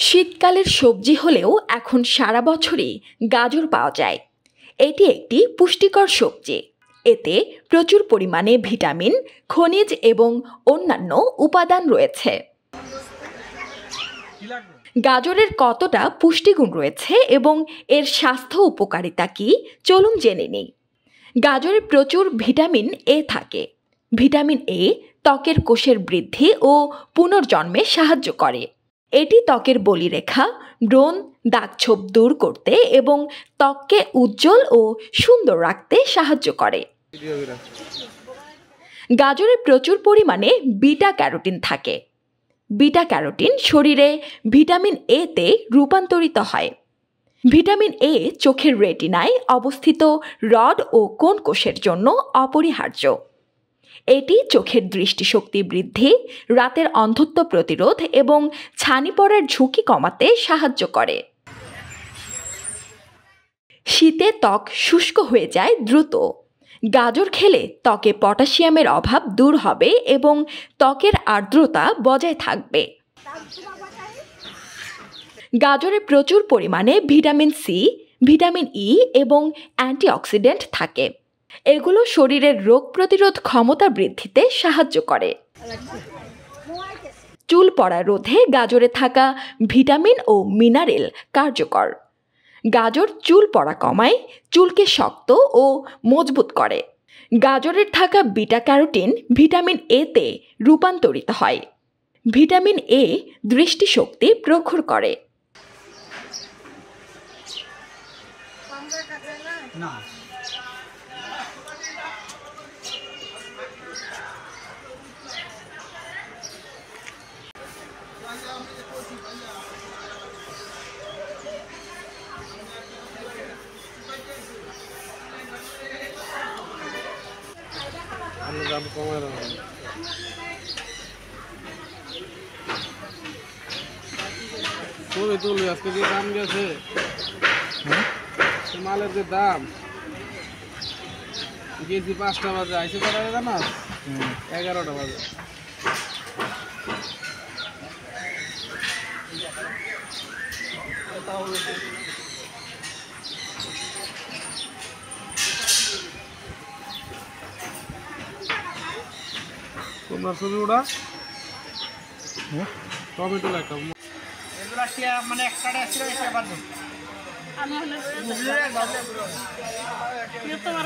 শীতকালের সবজি হলেও এখন সারা বছরই গাজর পাওয়া যায়। এটি একটি পুষ্টিকর সবজি। এতে প্রচুর পরিমাণে ভিটামিন, খনিজ এবং অন্যান্য উপাদান রয়েছে। গাজরের কতটা পুষ্টিগুণ রয়েছে এবং এর স্বাস্থ্য উপকারিতা কি, চলুন জেনে নিই। গাজরে প্রচুর ভিটামিন এ থাকে। ভিটামিন এ ত্বকের কোষের বৃদ্ধি ও পুনর্জন্মে সাহায্য করে। এটি ত্বকের বলিরেখা, ব্রণ, দাগছোপ দূর করতে এবং ত্বককে উজ্জ্বল ও সুন্দর রাখতে সাহায্য করে। গাজরে প্রচুর পরিমাণে বিটা ক্যারোটিন থাকে। বিটা ক্যারোটিন শরীরে ভিটামিন এ তে রূপান্তরিত হয়। ভিটামিন এ চোখের রেটিনায় অবস্থিত রড ও কোণ কোষের জন্য অপরিহার্য। এটি চোখের দৃষ্টিশক্তি বৃদ্ধি, রাতের অন্ধত্ব প্রতিরোধ এবং ছানি পড়ার ঝুঁকি কমাতে সাহায্য করে। শীতে ত্বক শুষ্ক হয়ে যায় দ্রুত। গাজর খেলে ত্বকে পটাশিয়ামের অভাব দূর হবে এবং ত্বকের আর্দ্রতা বজায় থাকবে। গাজরে প্রচুর পরিমাণে ভিটামিন সি, ভিটামিন ই এবং অ্যান্টিঅক্সিডেন্ট থাকে। এগুলো শরীরের রোগ প্রতিরোধ ক্ষমতা বৃদ্ধিতে সাহায্য করে। চুল পড়া রোধে গাজরে থাকা ভিটামিন ও মিনারেল কার্যকর। গাজর চুল পড়া কমায়, চুলকে শক্ত ও মজবুত করে। গাজরের থাকা বিটা ক্যারোটিন ভিটামিন এ তে রূপান্তরিত হয়। ভিটামিন এ দৃষ্টিশক্তি প্রখর করে। আজকে যে দাম গেছে, মালের যে দাম গেছি 5টা বাজে, আইসে কটা বাজে জানাস? 11টা বাজে। তোমার ছবি ওটা টমেটো একটা মানে একটা তোমার